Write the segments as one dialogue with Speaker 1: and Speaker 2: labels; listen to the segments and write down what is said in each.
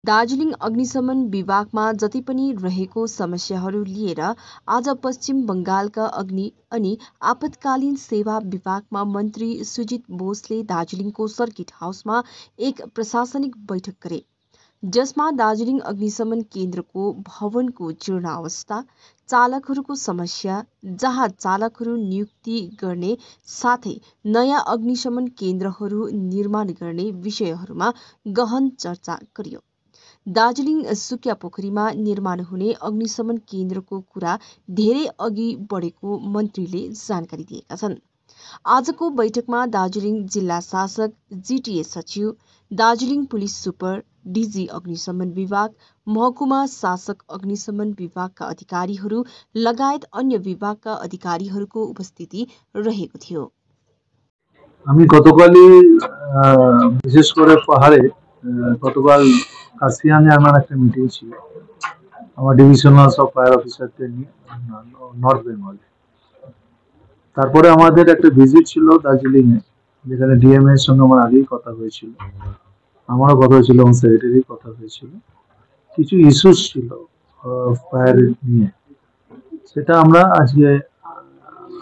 Speaker 1: दार्जिलिङ अग्निशमन विभागमा जति पनि रहेको समस्याहरू लिएर आज पश्चिम बङ्गालका अग्नि अनि आपतकालीन सेवा विभागमा मन्त्री सुजित बोसले दार्जिलिङको सर्किट हाउसमा एक प्रशासनिक बैठक गरे, जसमा दार्जिलिङ अग्निशमन केन्द्रको भवनको जीर्णावस्था, चालकहरूको समस्या, जहाज चालकहरू नियुक्ति गर्ने साथै नयाँ अग्निशमन केन्द्रहरू निर्माण गर्ने विषयहरूमा गहन चर्चा गरियो। दार्जिलिङ सुकिया पोखरीमा निर्माण हुने अग्निशमन केन्द्रको कुरा धेरै अघि बढेको मन्त्रीले जानकारी दिएका छन्। आजको बैठकमा दार्जिलिङ जिल्ला शासक, जिटिए सचिव, दार्जिलिङ पुलिस सुपर, डिजी अग्निशमन विभाग, महकुमा शासक अग्निशमन विभागका अधिकारीहरू लगायत अन्य विभागका अधिकारीहरूको उपस्थिति रहेको थियो।
Speaker 2: আমি গতকালই বিশেষ করে পাহাড়ে গতকাল কাশিয়ানে আমার একটা মিটিং ছিল আমার ডিভিশনাল সব ফায়ার অফিসারদের নিয়ে নর্থ বেঙ্গলে। তারপরে আমাদের একটা ভিজিট ছিল দার্জিলিংয়ে, যেখানে ডিএম এর সঙ্গে আমার আগেই কথা হয়েছিল, আমারও কথা হয়েছিল, আমার সেক্রেটারির কথা হয়েছিল। কিছু ইস্যুস ছিল ফায়ার নিয়ে, সেটা আমরা আজকে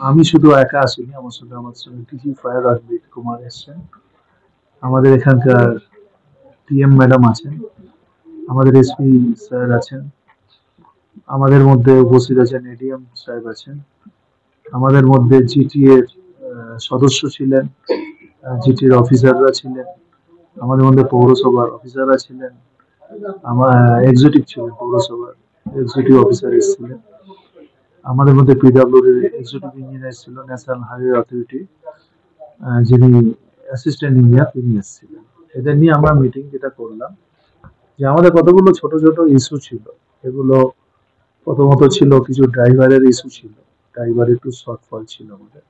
Speaker 2: আমি শুধু একা আসিনি, আমার সঙ্গে ডিজি ফায়ার রাজবীর কুমার এসছেন, আমাদের এখানকার টিএম ম্যাডাম আছেন, আমাদের এসপি স্যার আছেন, আমাদের মধ্যে উপস্থিত আছেন এডিএম সাহেব আছেন, আমাদের মধ্যে জিটি এর সদস্য ছিলেন, জিটির অফিসাররা ছিলেন, আমাদের মধ্যে পৌরসভার অফিসাররা ছিলেন, আমার এক্সিকিউটিভ ছিলেন, পৌরসভার এক্সিকিউটিভ অফিসার এসেছিলেন, আমাদের মধ্যে পিডব্লিউডির এক্সিকিউটিভ ইঞ্জিনিয়ার ছিল, ন্যাশনাল হাইওয়ে অথরিটি যিনি অ্যাসিস্ট্যান্ট ইঞ্জিনিয়ার তিনি এসেছিলেন। এদের নিয়ে আমরা মিটিং যেটা করলাম, যে আমাদের কতগুলো ছোট ছোট ইস্যু ছিল, এগুলো প্রথমত ছিল কিছু ড্রাইভারের ইস্যু ছিল, ড্রাইভার একটু শর্টফল ছিল আমাদের,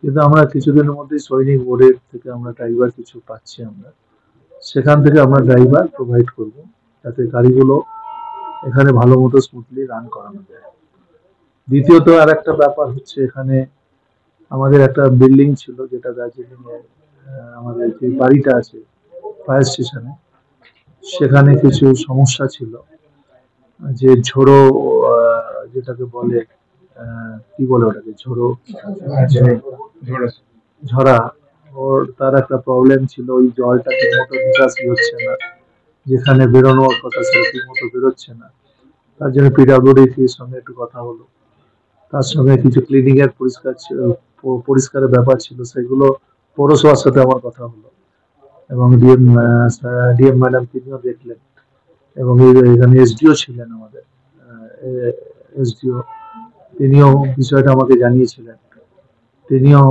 Speaker 2: কিন্তু আমরা কিছুদিনের মধ্যেই সৈনিক বোর্ডের থেকে আমরা ড্রাইভার কিছু পাচ্ছি, আমরা সেখান থেকে আমরা ড্রাইভার প্রোভাইড করব, যাতে গাড়িগুলো এখানে ভালো মতো স্মুথলি রান করানো যায়। দ্বিতীয়ত আর একটা ব্যাপার হচ্ছে, এখানে আমাদের একটা বিল্ডিং ছিল, যেটা দার্জিলিং এ আমাদের যে বাড়িটা আছে ফায়ার স্টেশনে, সেখানে কিছু সমস্যা ছিল, যে ঝোড়ো যেটাকে বলে কি বলে ওটাকে ঝরা, ওর তার একটা প্রবলেম ছিল, ওই জলটা ঠিক মতো নিকাশি হচ্ছে না, যেখানে বেরোনোর কথা সেটা ঠিক মতো বেরোচ্ছে না। তার জন্য পিডব্লিউডির সঙ্গে একটু কথা হলো, তার সঙ্গে কিছু ক্লিনিং এর পরিষ্কারের ব্যাপার ছিল, সেগুলো পৌরসভার সাথে আমার কথা হলো, এবং ডিএম ম্যাডাম তিনিও দেখলেন, এবং এখানে এসডিও ছিলেন, আমাদের এসডিও তিনিও বিষয়টা আমাকে জানিয়েছিলেন, তিনিও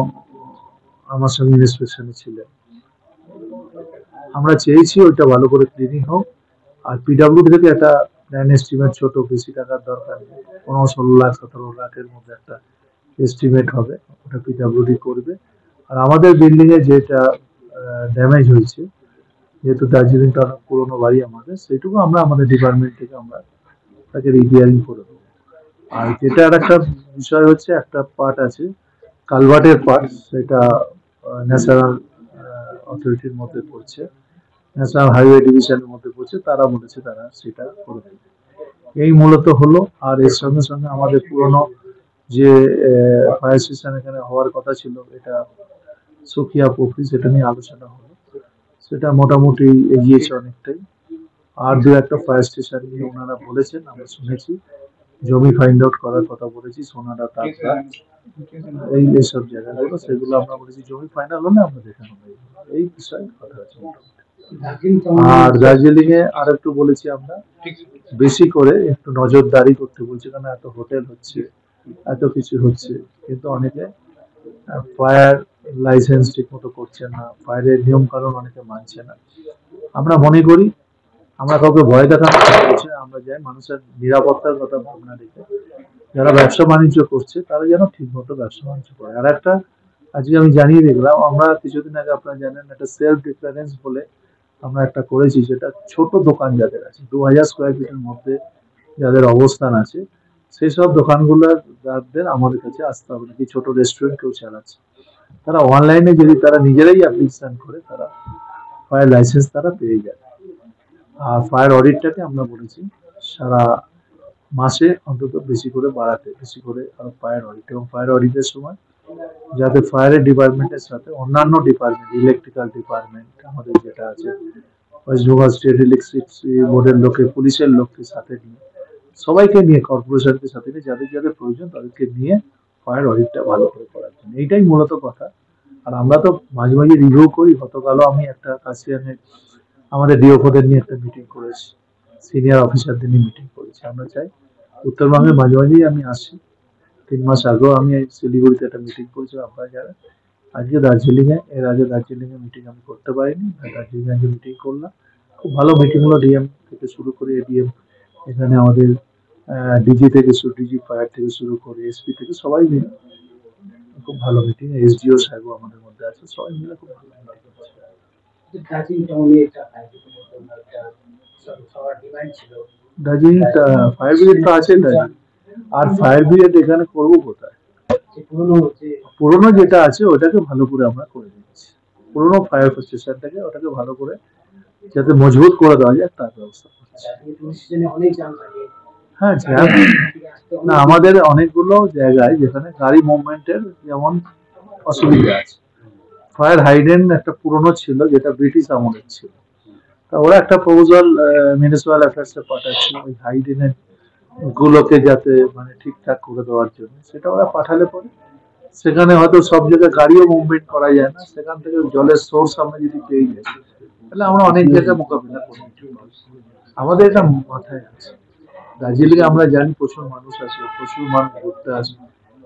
Speaker 2: আমার সঙ্গে ইন্সপেকশনে ছিলেন। আমরা চেয়েছি ওইটা ভালো করে ক্লিনিং হোক, আর পিডব্লিউডি থেকে একটা প্ল্যান এস্টিমেট, ছোট বেশি টাকার দরকার নেই, 16 লাখ 17 লাখের মধ্যে একটা এস্টিমেট হবে, ওটা পিডব্লিউডি করবে। আর আমাদের বিল্ডিং এ যেটা ড্যামেজ হয়েছে, যেহেতু দার্জিলিংটা অনেক পুরোনো বাড়ি আমাদের, সেইটুকু আমরা আমাদের ডিপার্টমেন্ট থেকে আমরা তাকে রিপেয়ারিং করে দেবো। আর যেটা আর একটা বিষয় হচ্ছে, একটা পার্ট আছে কালভার্টের পার্ট, সেটা ন্যাশনাল অথরিটির মধ্যে পড়ছে, ন্যাশনাল হাইওয়ে ডিভিশনের মধ্যে পড়ছে, তারা বলেছে তারা সেটা করে দেবে। এই মূলত হলো। আর এর সঙ্গে সঙ্গে আমাদের পুরনো যে ফায়ার স্টেশন এখানে হওয়ার কথা ছিল, এটা সুকিয়া পোখরি, সেটা নিয়ে আলোচনা হলো, সেটা মোটামুটি এগিয়েছে অনেকটাই। আর দু একটা ফায়ার স্টেশন নিয়ে ওনারা বলেছেন, আমরা শুনেছি, জমি ফাইন্ড আউট করার কথা বলেছি, সোনারা তারপর এইসব জায়গাগুলো, সেগুলো আমরা বলেছি জমি ফাইনাল হলে আমরা দেখানো হবে, এই বিষয়ে কথা হচ্ছে মোটামুটি। আর দার্জিলিং এ আর একটু বলেছি, আমরা বেশি করে একটু নজরদারি করতে বলছি, কারণ এত হোটেল হচ্ছে, এত কিছু হচ্ছে, কিন্তু অনেকে ফায়ার লাইসেন্স ঠিক মতো করছে না, ফায়ারের নিয়ম কানুন অনেকে মানছে না। আমরা মনে করি আমরা কাউকে ভয় দেখানো হচ্ছে, আমরা যাই মানুষের নিরাপত্তার কথা ভাবনা রেখে যারা ব্যবসা বাণিজ্য করছে তারা যেন ঠিক মতো ব্যবসা বাণিজ্য করে। আর একটা আজকে আমি জানিয়ে দেখলাম, আমরা কিছুদিন আগে আপনারা জানেন একটা সেলফ ডিফারেন্স বলে আমরা একটা করেছি, যেটা ছোট দোকান যাদের আছে 2000 স্কোয়ার ফিটের মধ্যে যাদের অবস্থান আছে, সেই সব দোকানগুলোর আমাদের কাছে আসতে হবে না। কি ছোট রেস্টুরেন্ট কেউ চালাচ্ছে, তারা অনলাইনে যদি তারা নিজেরাই অ্যাপ্লিকেশন করে, তারা ফায়ার লাইসেন্স তারা পেয়ে যায়। আর ফায়ার অডিটটাকে আমরা বলেছি সারা মাসে অন্তত বেশি করে বাড়াতে, বেশি করে ফায়ার অডিট, এবং ফায়ার অডিটের সময় যাতে ফায়ারের ডিপার্টমেন্টের সাথে অন্যান্য ডিপার্টমেন্ট, ইলেকট্রিক্যাল ডিপার্টমেন্ট আমাদের যেটা আছে, ওয়েস্ট বেঙ্গল স্টেট ইলেকট্রিসিটি বোর্ডের লোকে, পুলিশের লোককে সাথে নিয়ে, সবাইকে নিয়ে, কর্পোরেশনকে সাথে নিয়ে, যাদের যাদের প্রয়োজন তাদেরকে নিয়ে ফায়ার অডিটটা ভালো করে করার জন্য, এইটাই মূলত কথা। আর আমরা তো মাঝে মাঝে রিভিউ করি। গতকালও আমি একটা কাশিয়ানে আমাদের ডিওফোদের নিয়ে একটা মিটিং করেছি, সিনিয়র অফিসারদের নিয়ে মিটিং করেছি। আমরা চাই উত্তরবঙ্গে মাঝে মাঝেই আমি আসি, 3 মাস আগেও আমি শিলিগুড়িতে একটা মিটিং করেছি আপনারা যারা, আজকে দার্জিলিংয়ে, এর আগে দার্জিলিংয়ে মিটিং আমি করতে পারিনি, দার্জিলিংয়ে আজকে মিটিং করলাম। খুব ভালো মিটিং হলো, ডিএম থেকে শুরু করে এডিএম, এখানে আমাদের ডিজি থেকে ডিজি ফায়ার থেকে শুরু করে এসপি থেকে সবাই মিলে খুব ভালো মিটিং। এসডিও সাহেব আমাদের মধ্যে আছে, সবাই মিলে খুব ভালো মিটিং হচ্ছে। দার্জিলিং ফায়ার ব্রিগেড তো আছে দার্জিলিং, আর ফায়ার ব্রিগেড এখানে করবো কোথায়? পুরোনো যেটা আছে ওটাকে ভালো করে আমরা করে দিচ্ছি, পুরোনো ফায়ার স্টেশনটাকে ওটাকে ভালো করে যাতে মজবুত করে দেওয়া যায় তার ব্যবস্থা করছি। হ্যাঁ, জ্যাম না, আমাদের অনেকগুলো জায়গায় যেখানে গাড়ি মুভমেন্টের যেমন অসুবিধা আছে। ফায়ার হাইডেন্ট একটা পুরনো ছিল যেটা ব্রিটিশ আমলের ছিল, তা ওরা একটা প্রপোজাল মিউনিসিপাল অ্যাফেয়ার্সে পাঠাচ্ছিল ওই হাইডেন্ট গুলোকে যাতে মানে ঠিকঠাক করে দেওয়ার জন্য। সেটা ওরা পাঠালে পরে সেখানে হয়তো সব জায়গায় গাড়িও মুভমেন্ট করা যায় না, সেখান থেকে জলের সোর্স আমরা যদি পেয়ে যাই তাহলে আমরা অনেক জায়গায় মোকাবিলা করি। আমাদের এটা মাথায় আছে। দার্জিলিং এ আমরা জানি প্রচুর মানুষ আসে, প্রচুর মানুষ ঘুরতে আসে,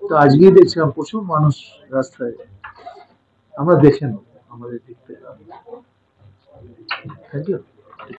Speaker 2: তো আজকেই দেখছিলাম প্রচুর মানুষ রাস্তায়, আমরা দেখে নেবো আমাদের দিক থেকে। Thank you.